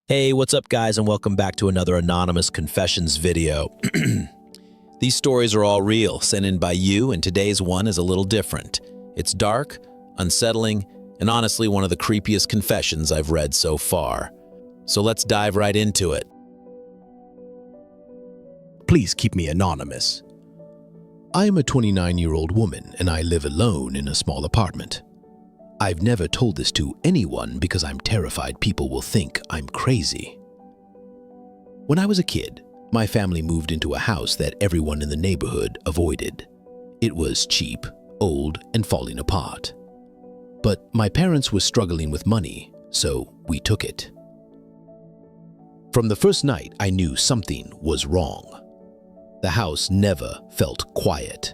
Hey, what's up guys, and welcome back to another Anonymous Confessions video. These stories are all real, sent in by you, and today's one is a little different. It's dark, unsettling, and honestly one of the creepiest confessions I've read so far. So let's dive right into it. Please keep me anonymous. I am a 29-year-old woman and I live alone in a small apartment. I've never told this to anyone because I'm terrified people will think I'm crazy. When I was a kid, my family moved into a house that everyone in the neighborhood avoided. It was cheap, old, and falling apart. But my parents were struggling with money, so we took it. From the first night, I knew something was wrong. The house never felt quiet.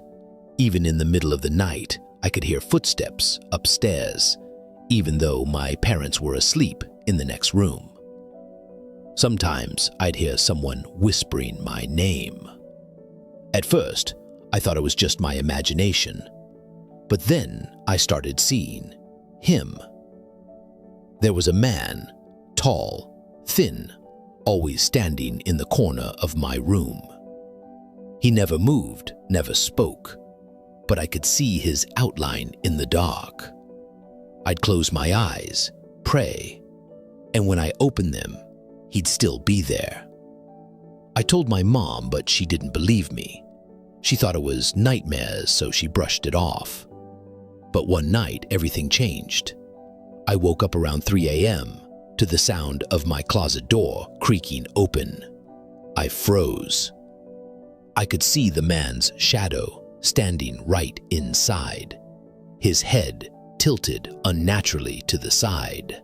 Even in the middle of the night, I could hear footsteps upstairs, even though my parents were asleep in the next room. Sometimes I'd hear someone whispering my name. At first, I thought it was just my imagination, but then I started seeing him. There was a man, tall, thin, always standing in the corner of my room. He never moved, never spoke, but I could see his outline in the dark. I'd close my eyes, pray, and when I opened them, he'd still be there. I told my mom, but she didn't believe me. She thought it was nightmares, so she brushed it off. But one night, everything changed. I woke up around 3 a.m. to the sound of my closet door creaking open. I froze. I could see the man's shadow standing right inside, his head tilted unnaturally to the side.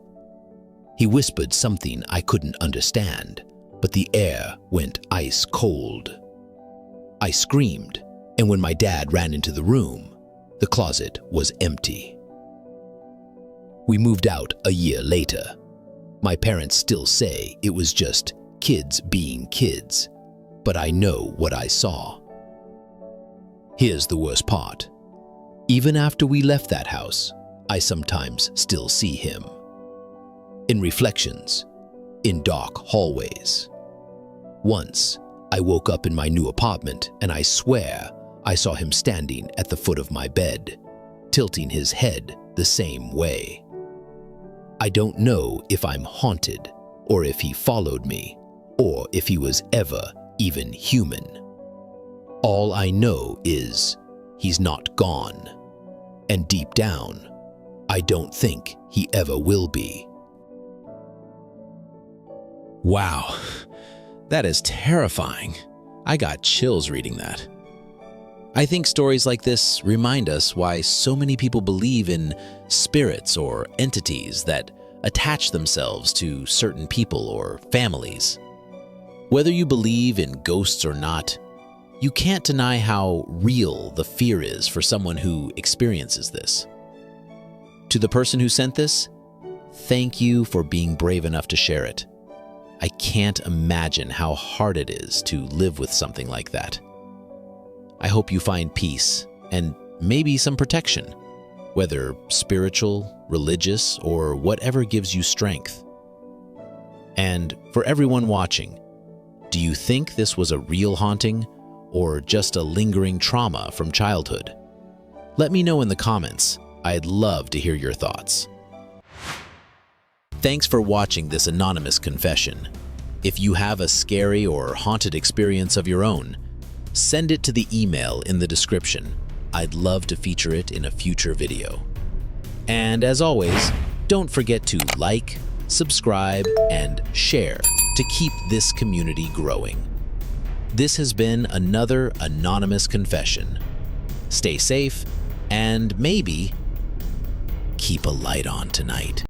He whispered something I couldn't understand, but the air went ice cold. I screamed, and when my dad ran into the room, the closet was empty. We moved out a year later. My parents still say it was just kids being kids, but I know what I saw. Here's the worst part. Even after we left that house, I sometimes still see him. In reflections, in dark hallways. Once, I woke up in my new apartment and I swear I saw him standing at the foot of my bed, tilting his head the same way. I don't know if I'm haunted, or if he followed me, or if he was ever even human. All I know is he's not gone, and deep down, I don't think he ever will be. Wow, that is terrifying. I got chills reading that. I think stories like this remind us why so many people believe in spirits or entities that attach themselves to certain people or families. Whether you believe in ghosts or not, you can't deny how real the fear is for someone who experiences this. To the person who sent this, thank you for being brave enough to share it. I can't imagine how hard it is to live with something like that. I hope you find peace and maybe some protection, whether spiritual, religious, or whatever gives you strength. And for everyone watching, do you think this was a real haunting or just a lingering trauma from childhood? Let me know in the comments. I'd love to hear your thoughts. Thanks for watching this anonymous confession. If you have a scary or haunted experience of your own, send it to the email in the description. I'd love to feature it in a future video. And as always, don't forget to like, subscribe, and share to keep this community growing. This has been another anonymous confession. Stay safe and maybe keep a light on tonight.